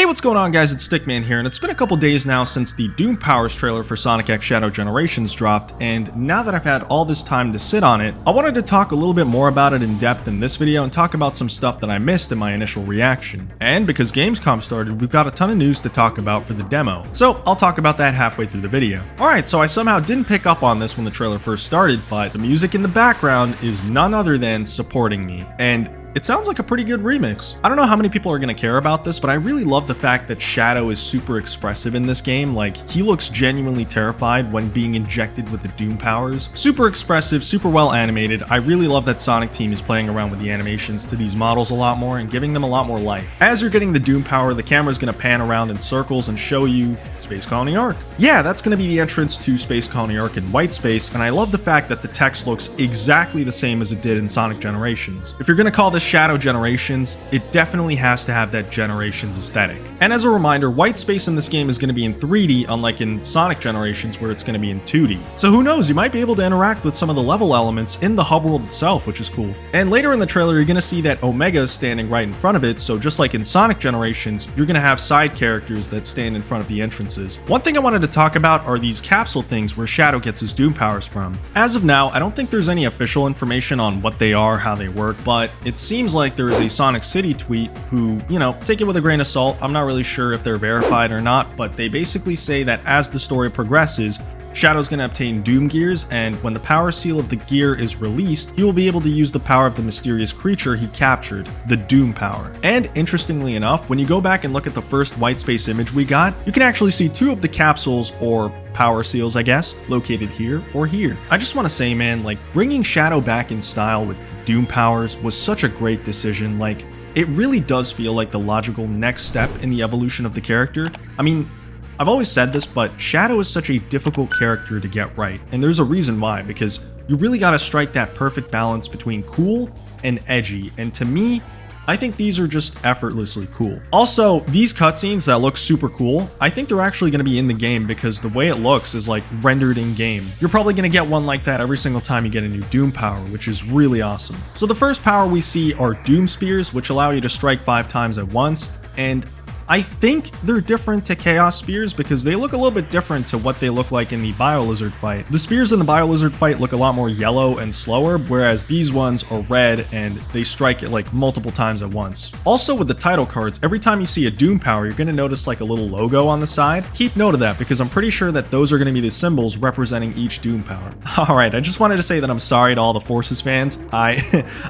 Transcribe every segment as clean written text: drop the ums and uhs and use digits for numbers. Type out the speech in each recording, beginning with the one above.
Hey, what's going on guys, it's Stickman here, and it's been a couple days now since the Doom Powers trailer for Sonic X Shadow Generations dropped, and now that I've had all this time to sit on it, I wanted to talk a little bit more about it in depth in this video and talk about some stuff that I missed in my initial reaction. And because Gamescom started, we've got a ton of news to talk about for the demo, so I'll talk about that halfway through the video. Alright, so I somehow didn't pick up on this when the trailer first started, but the music in the background is none other than Supporting Me, and it sounds like a pretty good remix. I don't know how many people are going to care about this, but I really love the fact that Shadow is super expressive in this game. Like, he looks genuinely terrified when being injected with the Doom powers. Super expressive, super well animated. I really love that Sonic Team is playing around with the animations to these models a lot more and giving them a lot more life. As you're getting the Doom power, the camera's going to pan around in circles and show you Space Colony Arc. Yeah, that's going to be the entrance to Space Colony Arc in white space, and I love the fact that the text looks exactly the same as it did in Sonic Generations. If you're going to call this Shadow Generations, it definitely has to have that Generations aesthetic. And as a reminder, white space in this game is going to be in 3D, unlike in Sonic Generations where it's going to be in 2D. So who knows, you might be able to interact with some of the level elements in the hub world itself, which is cool. And later in the trailer, you're going to see that Omega is standing right in front of it, so just like in Sonic Generations, you're going to have side characters that stand in front of the entrances. One thing I wanted to talk about are these capsule things where Shadow gets his Doom powers from. As of now, I don't think there's any official information on what they are, how they work, but it seems like there is a Sonic City tweet who, take it with a grain of salt. I'm not really sure if they're verified or not, but they basically say that as the story progresses, Shadow's going to obtain Doom Gears, and when the power seal of the gear is released, he will be able to use the power of the mysterious creature he captured, the Doom power. And interestingly enough, when you go back and look at the first white space image we got, you can actually see two of the capsules, or power seals I guess, located here or here. I just want to say, man, like, bringing Shadow back in style with the Doom powers was such a great decision. Like, it really does feel like the logical next step in the evolution of the character. I mean, I've always said this, but Shadow is such a difficult character to get right, and there's a reason why, because you really gotta strike that perfect balance between cool and edgy, and to me, I think these are just effortlessly cool. Also, these cutscenes that look super cool, I think they're actually going to be in the game because the way it looks is like rendered in game. You're probably going to get one like that every single time you get a new Doom power, which is really awesome. So the first power we see are Doom Spears, which allow you to strike 5 times at once, and I think they're different to Chaos Spears because they look a little bit different to what they look like in the Bio-Lizard fight. The spears in the Bio-Lizard fight look a lot more yellow and slower, whereas these ones are red and they strike it like multiple times at once. Also with the title cards, every time you see a Doom power, you're going to notice like a little logo on the side. Keep note of that because I'm pretty sure that those are going to be the symbols representing each Doom power. Alright, I just wanted to say that I'm sorry to all the Forces fans. I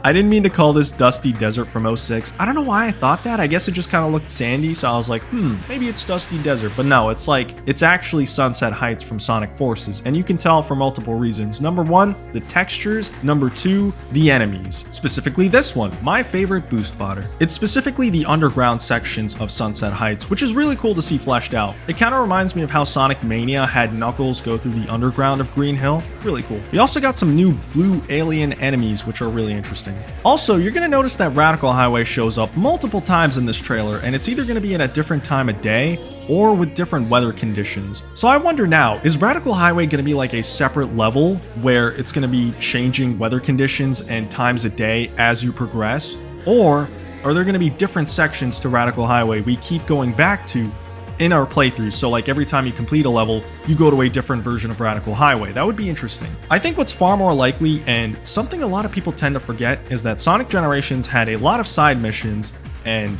didn't mean to call this Dusty Desert from 06. I don't know why I thought that. I guess it just kind of looked sandy, so I was like, maybe it's Dusty Desert, but no, it's actually Sunset Heights from Sonic Forces, and you can tell for multiple reasons. Number one, the textures. Number two, the enemies. Specifically this one, my favorite boost fodder. It's specifically the underground sections of Sunset Heights, which is really cool to see fleshed out. It kind of reminds me of how Sonic Mania had Knuckles go through the underground of Green Hill. Really cool. We also got some new blue alien enemies, which are really interesting. Also, you're going to notice that Radical Highway shows up multiple times in this trailer, and it's either going to be at a different time of day or with different weather conditions. So I wonder now, is Radical Highway going to be like a separate level where it's going to be changing weather conditions and times a day as you progress? Or are there going to be different sections to Radical Highway we keep going back to in our playthroughs? So like every time you complete a level, you go to a different version of Radical Highway. That would be interesting. I think what's far more likely, and something a lot of people tend to forget, is that Sonic Generations had a lot of side missions, and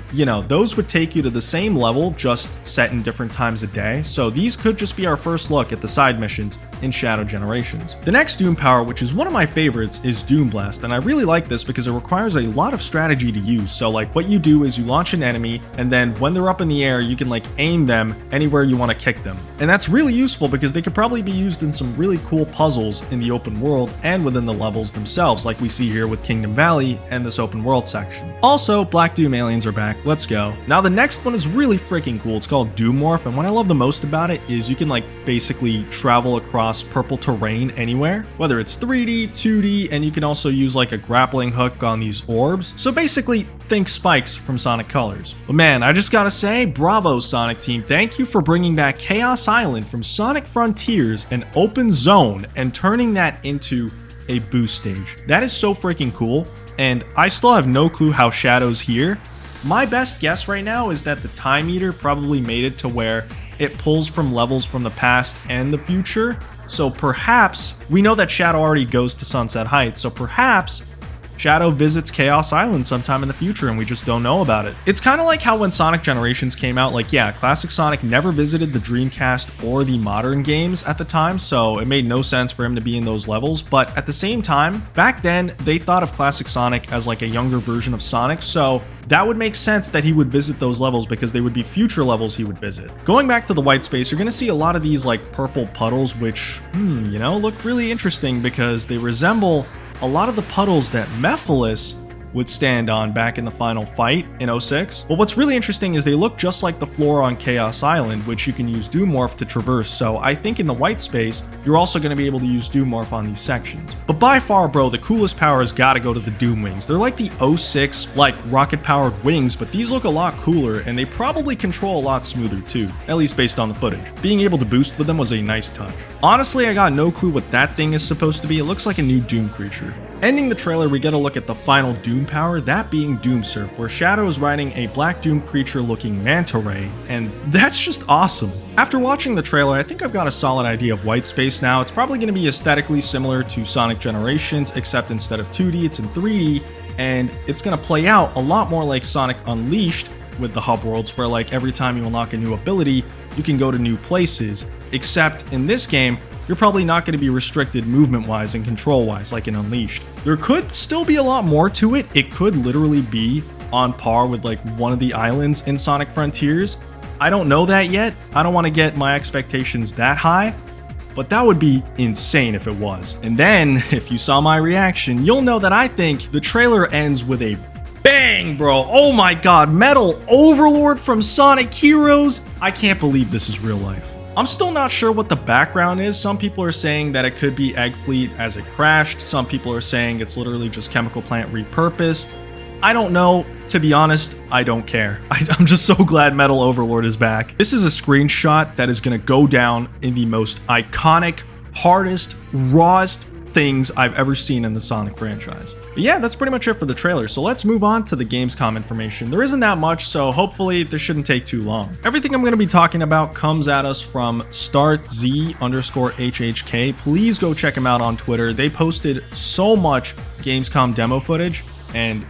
those would take you to the same level, just set in different times a day. So these could just be our first look at the side missions in Shadow Generations. The next Doom power, which is one of my favorites, is Doom Blast, and I really like this because it requires a lot of strategy to use. So like what you do is you launch an enemy, and then when they're up in the air, you can like aim them anywhere you want to kick them. And that's really useful because they could probably be used in some really cool puzzles in the open world and within the levels themselves, like we see here with Kingdom Valley and this open world section. Also, Black Doom aliens are back. Let's go. Now the next one is really freaking cool. It's called Doom Morph, and what I love the most about it is you can like basically travel across purple terrain anywhere, whether it's 3D, 2D, and you can also use like a grappling hook on these orbs. So basically, think Spikes from Sonic Colors. But man, I just gotta say, bravo Sonic Team. Thank you for bringing back Chaos Island from Sonic Frontiers, an open zone, and turning that into a boost stage. That is so freaking cool, and I still have no clue how Shadow's here, My best guess right now is that the Time Eater probably made it to where it pulls from levels from the past and the future. So perhaps, we know that Shadow already goes to Sunset Heights, so perhaps Shadow visits Chaos Island sometime in the future and we just don't know about it. It's kind of like how when Sonic Generations came out, like yeah, Classic Sonic never visited the Dreamcast or the modern games at the time, so it made no sense for him to be in those levels, but at the same time, back then, they thought of Classic Sonic as like a younger version of Sonic, so that would make sense that he would visit those levels because they would be future levels he would visit. Going back to the white space, you're going to see a lot of these like purple puddles, which, you know, look really interesting because they resemble a lot of the puddles that Mephiles would stand on back in the final fight in 06. But what's really interesting is they look just like the floor on Chaos Island, which you can use Doomorph to traverse, so I think in the white space, you're also going to be able to use Doomorph on these sections. But by far, bro, the coolest power has got to go to the Doom Wings. They're like the 06, like, rocket-powered wings, but these look a lot cooler, and they probably control a lot smoother too, at least based on the footage. Being able to boost with them was a nice touch. Honestly, I got no clue what that thing is supposed to be. It looks like a new Doom creature. Ending the trailer, we get a look at the final Doom power, that being Doom Surf, where Shadow is riding a black Doom creature looking manta ray, and that's just awesome. After watching the trailer, I think I've got a solid idea of white space now. It's probably going to be aesthetically similar to Sonic Generations, except instead of 2D, it's in 3D, and it's going to play out a lot more like Sonic Unleashed with the hub worlds, where like every time you unlock a new ability, you can go to new places, except in this game, you're probably not going to be restricted movement-wise and control-wise like in Unleashed. There could still be a lot more to it. It could literally be on par with like one of the islands in Sonic Frontiers. I don't know that yet. I don't want to get my expectations that high, but that would be insane if it was. And then, if you saw my reaction, you'll know that I think the trailer ends with a bang, bro. Oh my god, Metal Overlord from Sonic Heroes. I can't believe this is real life. I'm still not sure what the background is. Some people are saying that it could be Egg Fleet as it crashed. Some people are saying it's literally just Chemical Plant repurposed. I don't know. To be honest, I don't care. I'm just so glad Metal Overlord is back. This is a screenshot that is going to go down in the most iconic, hardest, rawest things I've ever seen in the Sonic franchise. But yeah, that's pretty much it for the trailer, so let's move on to the Gamescom information. There isn't that much, so hopefully this shouldn't take too long. Everything I'm going to be talking about comes at us from Startz_HHK. Please go check him out on Twitter. They posted so much Gamescom demo footage, and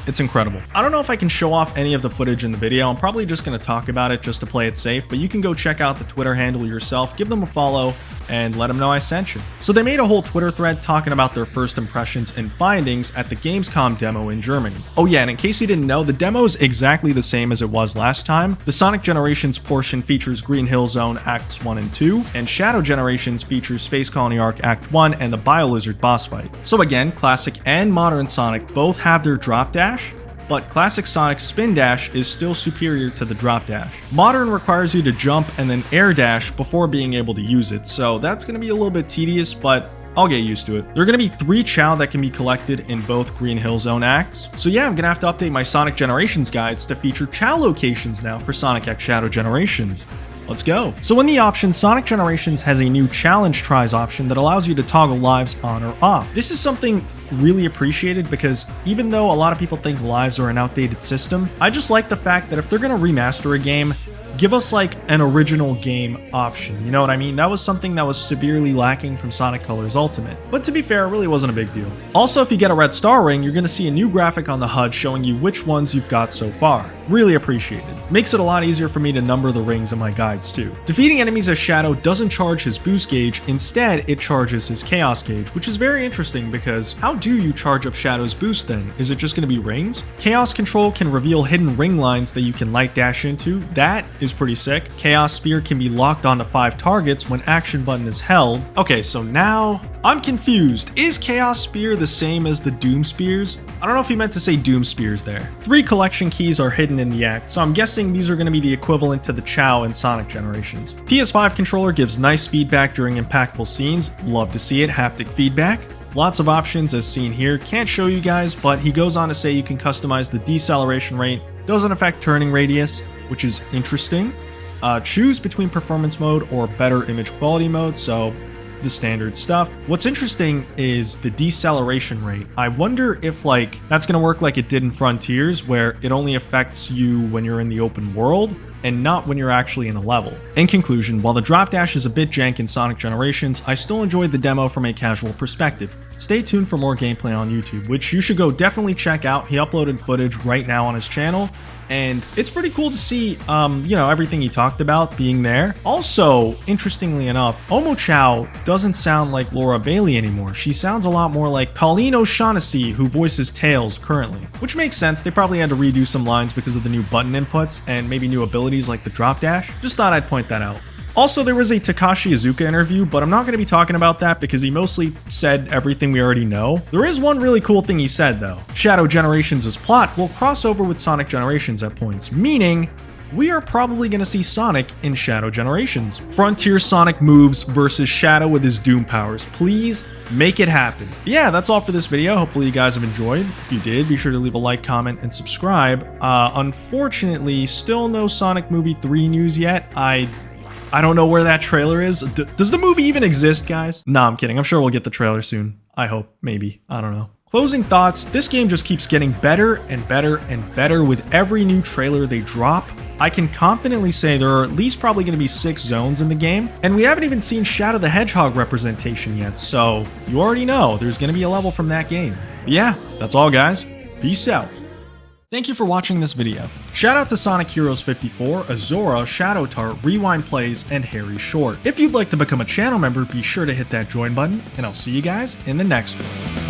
it's incredible. I don't know if I can show off any of the footage in the video. I'm probably just going to talk about it just to play it safe, but you can go check out the Twitter handle yourself, give them a follow, and let them know I sent you. So they made a whole Twitter thread talking about their first impressions and findings at the Gamescom demo in Germany. Oh yeah, and in case you didn't know, the demo is exactly the same as it was last time. The Sonic Generations portion features Green Hill Zone Acts 1 and 2, and Shadow Generations features Space Colony Arc Act 1 and the Bio-Lizard boss fight. So again, Classic and Modern Sonic both have their drop dash, but Classic Sonic's spin dash is still superior to the drop dash. Modern requires you to jump and then air dash before being able to use it, so that's going to be a little bit tedious, but I'll get used to it. There are going to be 3 Chow that can be collected in both Green Hill Zone acts, so yeah, I'm going to have to update my Sonic Generations guides to feature Chow locations now for Sonic X Shadow Generations. Let's go. So in the options, Sonic Generations has a new challenge tries option that allows you to toggle lives on or off. This is something really appreciated because even though a lot of people think lives are an outdated system, I just like the fact that if they're going to remaster a game, give us like an original game option, you know what I mean? That was something that was severely lacking from Sonic Colors Ultimate. But to be fair, it really wasn't a big deal. Also, if you get a red star ring, you're going to see a new graphic on the HUD showing you which ones you've got so far. Really appreciated. Makes it a lot easier for me to number the rings in my guides too. Defeating enemies as Shadow doesn't charge his boost gauge, instead it charges his chaos gauge, which is very interesting because how do you charge up Shadow's boost then? Is it just going to be rings? Chaos Control can reveal hidden ring lines that you can light dash into. That is pretty sick. Chaos Spear can be locked onto 5 targets when action button is held. Okay, so now I'm confused. Is Chaos Spear the same as the Doom Spears? I don't know if he meant to say Doom Spears there. 3 collection keys are hidden in the act, so I'm guessing these are going to be the equivalent to the Chow in Sonic Generations. PS5 controller gives nice feedback during impactful scenes. Love to see it, haptic feedback. Lots of options as seen here. Can't show you guys, but he goes on to say you can customize the deceleration rate. Doesn't affect turning radius, which is interesting. Choose between performance mode or better image quality mode, so the standard stuff. What's interesting is the deceleration rate. I wonder if like that's gonna work like it did in Frontiers, where it only affects you when you're in the open world and not when you're actually in a level. In conclusion, while the drop dash is a bit jank in Sonic Generations, I still enjoyed the demo from a casual perspective. Stay tuned for more gameplay on YouTube, which you should go definitely check out. He uploaded footage right now on his channel, and it's pretty cool to see, you know, everything he talked about being there. Also, interestingly enough, Omochao doesn't sound like Laura Bailey anymore. She sounds a lot more like Colleen O'Shaughnessy, who voices Tails currently, which makes sense. They probably had to redo some lines because of the new button inputs and maybe new abilities like the drop dash. Just thought I'd point that out. Also, there was a Takashi Iizuka interview, but I'm not going to be talking about that because he mostly said everything we already know. There is one really cool thing he said, though. Shadow Generations' plot will cross over with Sonic Generations at points, meaning we are probably going to see Sonic in Shadow Generations. Frontier Sonic moves versus Shadow with his Doom powers. Please make it happen. But yeah, that's all for this video. Hopefully you guys have enjoyed. If you did, be sure to leave a like, comment, and subscribe. Unfortunately, still no Sonic Movie 3 news yet. I don't know where that trailer is. Does the movie even exist, guys? Nah, I'm kidding. I'm sure we'll get the trailer soon. I hope. Maybe. I don't know. Closing thoughts. This game just keeps getting better and better and better with every new trailer they drop. I can confidently say there are at least probably going to be 6 zones in the game, and we haven't even seen Shadow the Hedgehog representation yet, so you already know there's going to be a level from that game. But yeah, that's all, guys. Peace out. Thank you for watching this video. Shout out to Sonic Heroes 54, Azora, Shadow Tart, Rewind Plays, and Harry Short. If you'd like to become a channel member, be sure to hit that join button, and I'll see you guys in the next one.